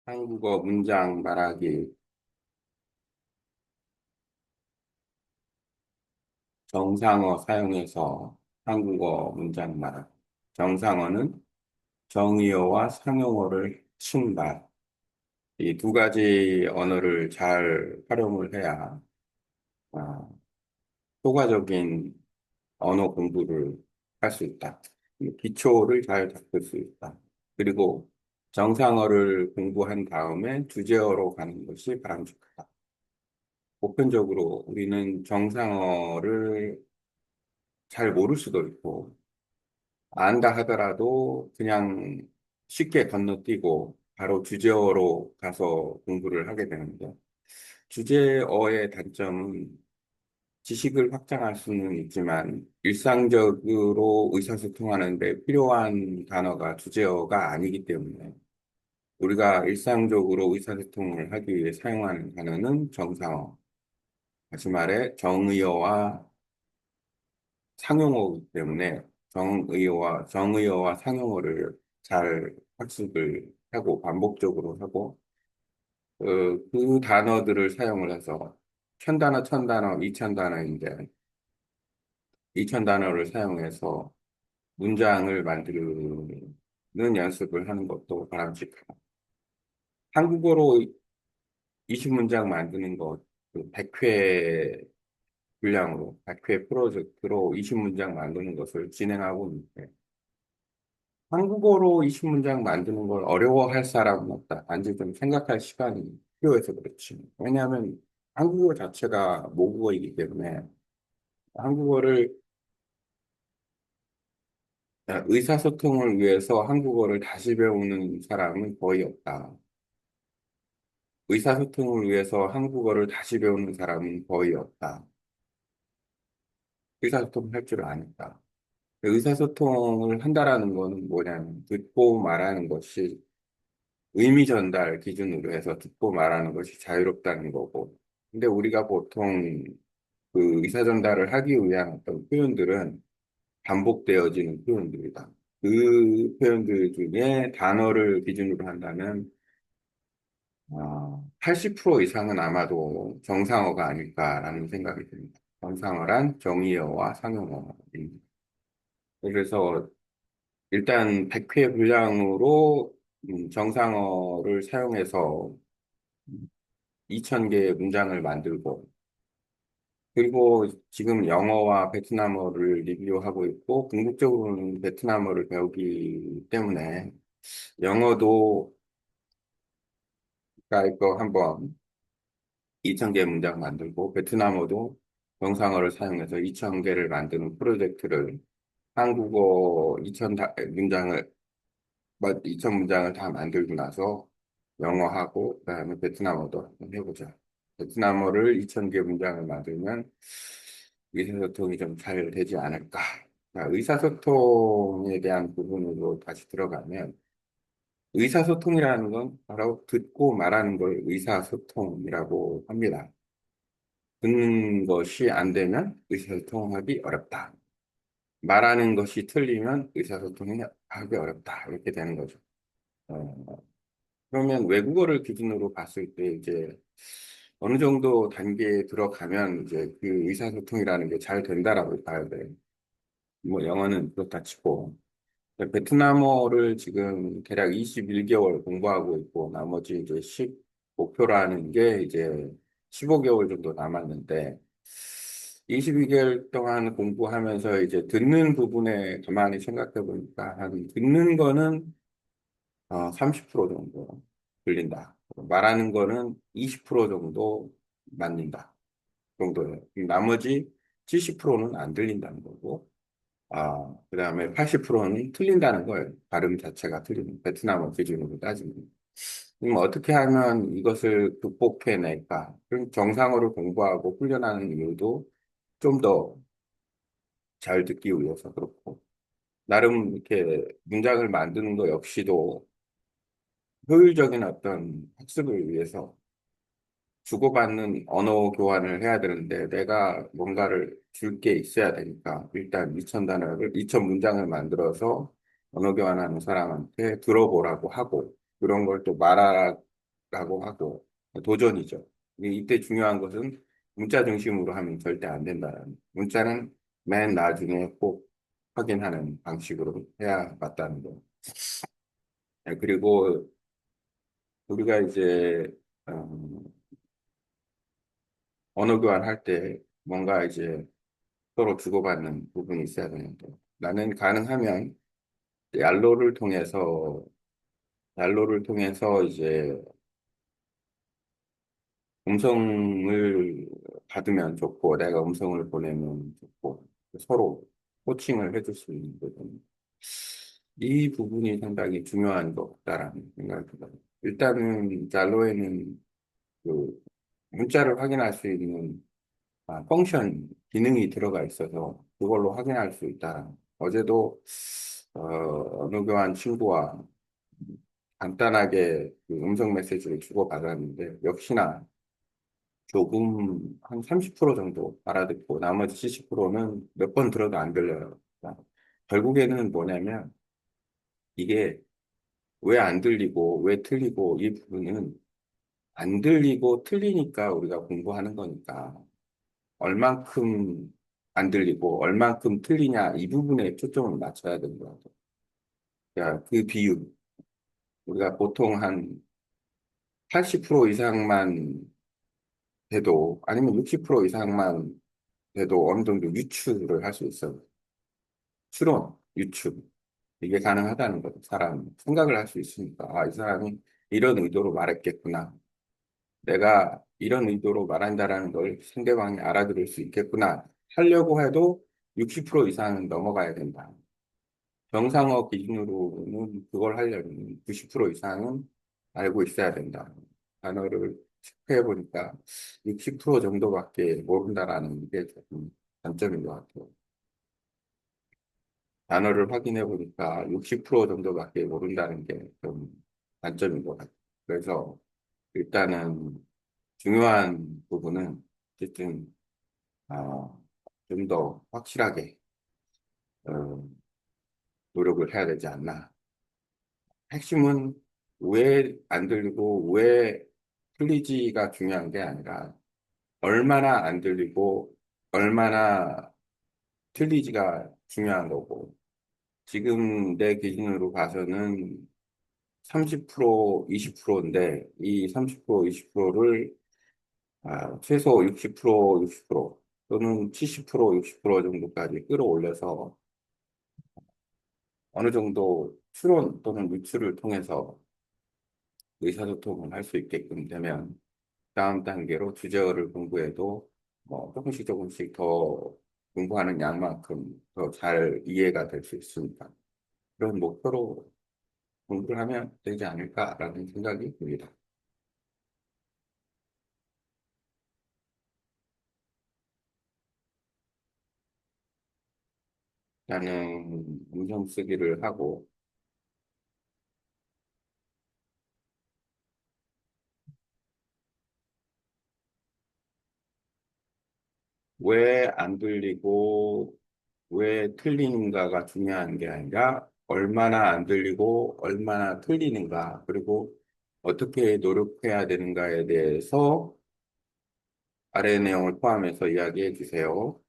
한국어 문장 말하기 정상어 사용해서 한국어 문장 말하기. 정상어는 정의어와 상용어를 쓴 말. 이 두 가지 언어를 잘 활용을 해야 아, 효과적인 언어 공부를 할 수 있다. 이 기초를 잘 잡을 수 있다. 그리고 정상어를 공부한 다음에 주제어로 가는 것이 바람직하다. 보편적으로 우리는 정상어를 잘 모를 수도 있고, 안다 하더라도 그냥 쉽게 건너뛰고 바로 주제어로 가서 공부를 하게 되는데, 주제어의 단점은 지식을 확장할 수는 있지만, 일상적으로 의사소통하는 데 필요한 단어가 주제어가 아니기 때문에, 우리가 일상적으로 의사소통을 하기 위해 사용하는 단어는 정상어, 다시 말해 정의어와 상용어이기 때문에 정의어와 상용어를 잘 학습을 하고 반복적으로 하고 그 단어들을 사용을 해서 천단어, 천단어, 이천단어인데 이천단어를 사용해서 문장을 만드는 연습을 하는 것도 바람직하다. 한국어로 20문장 만드는 것, 그 100회 분량으로, 100회 프로젝트로 20문장 만드는 것을 진행하고 있는데 한국어로 20문장 만드는 걸 어려워할 사람은 없다. 단지 좀 생각할 시간이 필요해서 그렇지. 왜냐하면 한국어 자체가 모국어이기 때문에 한국어를 의사소통을 위해서 한국어를 다시 배우는 사람은 거의 없다. 의사소통을 위해서 한국어를 다시 배우는 사람은 거의 없다. 의사소통을 할 줄 아니까. 의사소통을 한다라는 거는 뭐냐면 듣고 말하는 것이 의미 전달 기준으로 해서 듣고 말하는 것이 자유롭다는 거고. 근데 우리가 보통 그 의사 전달을 하기 위한 어떤 표현들은 반복되어지는 표현들이다. 그 표현들 중에 단어를 기준으로 한다면 80% 이상은 아마도 정상어가 아닐까라는 생각이 듭니다. 정상어란 정의어와 상용어입니다. 그래서 일단 100회 분량으로 정상어를 사용해서 2,000개의 문장을 만들고, 그리고 지금 영어와 베트남어를 리뷰하고 있고, 궁극적으로는 베트남어를 배우기 때문에, 영어도, 그러니까 이거 한번 2,000개 문장 만들고, 베트남어도 정상어를 사용해서 2,000개를 만드는 프로젝트를 한국어 2,000문장을, 2,000문장을 다 만들고 나서 영어하고, 그다음에 베트남어도 한번 해보자. 베트남어를 2,000개 문장을 만들면 의사소통이 좀 잘 되지 않을까. 그러니까 의사소통에 대한 부분으로 다시 들어가면 의사소통이라는 건 바로 듣고 말하는 걸 의사소통이라고 합니다. 듣는 것이 안 되면 의사소통하기 어렵다. 말하는 것이 틀리면 의사소통이 하기 어렵다. 이렇게 되는 거죠. 어, 그러면 외국어를 기준으로 봤을 때 이제 어느 정도 단계에 들어가면 이제 그 의사소통이라는 게 잘 된다라고 봐야 돼. 뭐 영어는 그렇다 치고. 베트남어를 지금 대략 21개월 공부하고 있고 나머지 이제 10 목표라는 게 이제 15개월 정도 남았는데 22개월 동안 공부하면서 이제 듣는 부분에 가만히 생각해 보니까 한 듣는 거는 30% 정도 들린다. 말하는 거는 20% 정도 맞는다. 정도예요. 나머지 70%는 안 들린다는 거고, 그다음에 80%는 틀린다는 거예요. 발음 자체가 틀리는 베트남어 기준으로 따지면. 그럼 어떻게 하면 이것을 극복해낼까? 그럼 정상어를 공부하고 훈련하는 이유도 좀 더 잘 듣기 위해서 그렇고, 나름 이렇게 문장을 만드는 거 역시도 효율적인 어떤 학습을 위해서 주고받는 언어 교환을 해야 되는데 내가 뭔가를 줄 게 있어야 되니까 일단 2,000단어를, 2,000문장을 만들어서 언어 교환하는 사람한테 들어보라고 하고 그런 걸 또 하고 도전이죠. 이때 중요한 것은 문자 중심으로 하면 절대 안 된다는. 문자는 맨 나중에 꼭 확인하는 방식으로 해야 맞다는 거. 네, 그리고 우리가 이제 언어 교환할 때 뭔가 이제 서로 주고받는 부분이 있어야 되는데 나는 가능하면 얄로를 통해서 이제 음성을 받으면 좋고 내가 음성을 보내면 좋고 서로 호칭을 해줄 수 있는 부분. 이 부분이 상당히 중요한 것 같다라는 생각이 들어요. 일단은 얄로에는 그 문자를 확인할 수 있는 펑션 기능이 들어가 있어서 그걸로 확인할 수 있다. 어제도 언어 교환 친구와 간단하게 그 음성 메시지를 주고받았는데 역시나 조금 한 30% 정도 알아듣고 나머지 70%는 몇 번 들어도 안 들려요. 결국에는 뭐냐면 이게 왜 안 들리고 왜 틀리고 이 부분은 안 들리고 틀리니까 우리가 공부하는 거니까 얼만큼 안 들리고 얼만큼 틀리냐 이 부분에 초점을 맞춰야 되는 것 같아요. 그러니까 그 비율 우리가 보통 한 80% 이상만 돼도 아니면 60% 이상만 돼도 어느 정도 유추를 할 수 있어요. 추론, 유추. 이게 가능하다는 거죠. 사람 생각을 할 수 있으니까 이 사람이 이런 의도로 말했겠구나. 내가 이런 의도로 말한다라는 걸 상대방이 알아들을 수 있겠구나. 하려고 해도 60% 이상은 넘어가야 된다. 정상어 기준으로는 그걸 하려면 90% 이상은 알고 있어야 된다. 단어를 체크해 보니까 60% 정도밖에 모른다라는 게 조금 단점인 것 같아요. 단어를 확인해 보니까 60% 정도밖에 모른다는 게 좀 단점인 것 같아요. 그래서 일단은 중요한 부분은 어쨌든 좀 더 확실하게 어, 노력을 해야 되지 않나. 핵심은 왜 안 들리고 왜 틀리지가 중요한 게 아니라 얼마나 안 들리고 얼마나 틀리지가 중요한 거고 지금 내 기준으로 봐서는 30% 20%인데 이 30% 20%를 최소 60% 60% 또는 70% 60% 정도까지 끌어올려서 어느 정도 추론 또는 유추를 통해서 의사소통을 할 수 있게끔 되면 다음 단계로 주제어를 공부해도 뭐 조금씩 조금씩 더 공부하는 양만큼 더 잘 이해가 될 수 있으니까 그런 목표로 공부를 하면 되지 않을까라는 생각이 듭니다. 나는 음성 쓰기를 하고 왜 안 들리고 왜 틀리는가가 중요한 게 아니라 얼마나 안 들리고 얼마나 틀리는가 그리고 어떻게 노력해야 되는가에 대해서 아래 내용을 포함해서 이야기해 주세요.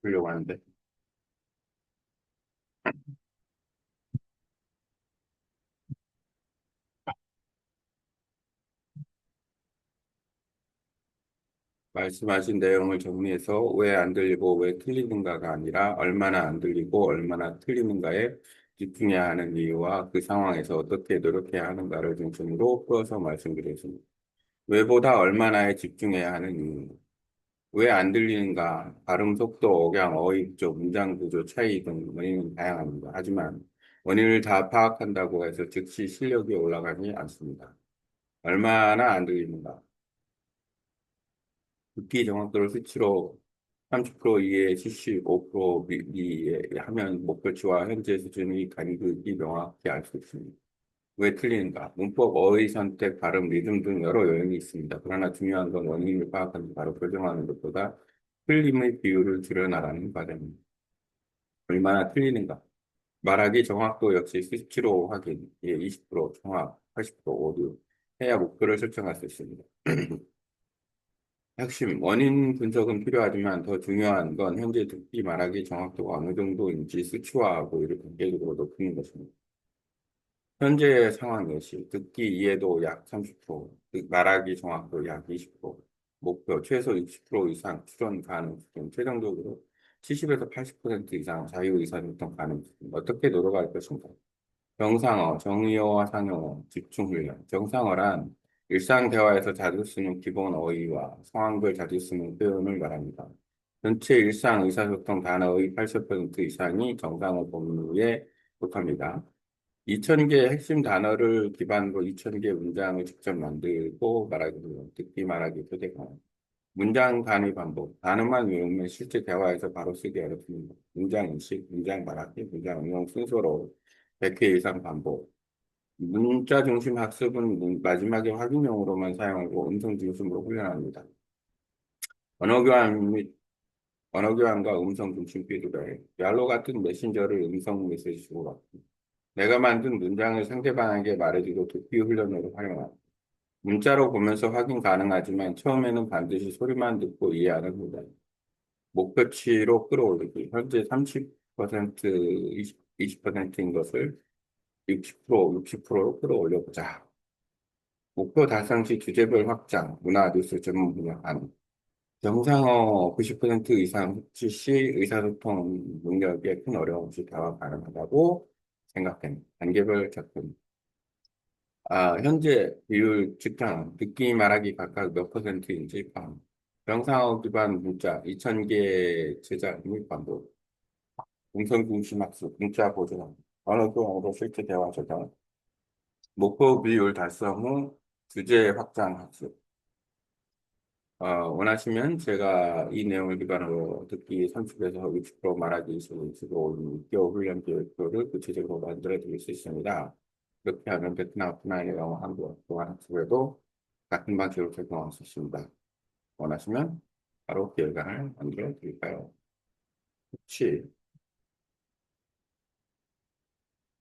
보려고 하는데 말씀하신 내용을 정리해서 왜 안 들리고 왜 틀리는가가 아니라 얼마나 안 들리고 얼마나 틀리는가에 집중해야 하는 이유와 그 상황에서 어떻게 노력해야 하는가를 중심으로 풀어서 말씀드렸습니다. 왜보다 얼마나에 집중해야 하는 이유. 왜 안 들리는가? 발음 속도, 억양, 어휘 구조, 문장 구조 차이 등 원인은 다양합니다. 하지만 원인을 다 파악한다고 해서 즉시 실력이 올라가지 않습니다. 얼마나 안 들리는가? 듣기 정확도를 수치로 30% 이에 75% 미에 하면 목표치와 현재 수준의 간극이 명확히 알 수 있습니다. 왜 틀리는가? 문법, 어휘 선택, 발음, 리듬 등 여러 요인이 있습니다. 그러나 중요한 건 원인을 파악하는 바로 교정하는 것보다 틀림의 비율을 줄여나가는 과정입니다. 얼마나 틀리는가? 말하기 정확도 역시 수치로 확인, 예, 20% 정확, 80% 오류 해야 목표를 설정할 수 있습니다. 핵심, 원인 분석은 필요하지만 더 중요한 건 현재 듣기 말하기 정확도가 어느 정도인지 수치화하고 이를 단계적으로 높이는 것입니다. 현재 상황 예시, 듣기 이해도 약 30%, 말하기 정확도 약 20%, 목표 최소 60% 이상 출원 가능성, 최종적으로 70에서 80% 이상 자유의사소통 가능성, 어떻게 노력할 것인가? 정상어, 정의어와 상용어, 집중훈련. 정상어란 일상 대화에서 자주 쓰는 기본 어휘와 상황별 자주 쓰는 표현을 말합니다. 전체 일상 의사소통 단어의 80% 이상이 정상어 범위에 속합니다. 2000개 핵심 단어를 기반으로 2000개 문장을 직접 만들고 말하기, 듣기 말하기 교대강. 문장 단위 반복. 단어만 외우면 실제 대화에서 바로 쓰기 어렵습니다. 문장 인식, 문장 말하기, 문장 응용 순서로 100회 이상 반복. 문자 중심 학습은 마지막에 확인용으로만 사용하고 음성 중심으로 훈련합니다. 언어 교환 및 언어 교환과 음성 중심 피드백. 얄로 같은 메신저를 음성 메시지 주고받기. 내가 만든 문장을 상대방에게 말해주고 듣기 훈련으로 활용합니다. 문자로 보면서 확인 가능하지만 처음에는 반드시 소리만 듣고 이해하는 훈련. 목표치로 끌어올리기. 현재 30%, 20%인 것을 60%, 60%로 끌어올려보자. 목표 달성 시 주제별 확장, 문화 뉴스 전문 분야 안. 정상어 90% 이상 흡지 시 의사소통 능력에 큰 어려움 없이 대화 가능하다고 생각됩니다. 단계별 접근. 현재 비율 측정, 듣기 말하기 각각 몇 퍼센트인지 방. 정상어 기반 문자 2000개 제작 및 반복. 음성 중심 학습, 문자 보존, 언어 교환으로 실제 대화 저장. 목표 비율 달성 후 주제 확장 학습. 원하시면 제가 이 내용을 기반으로 듣기 30에서 60% 말하기 25, 6개월 훈련 계획표를 구체적으로 만들어 드릴 수 있습니다. 그렇게 하면 베트남, 분야의 영어, 한국어, 동안 학습에도 같은 방식으로 적용할 수 있습니다. 원하시면 바로 계획안을 만들어 드릴까요? 혹시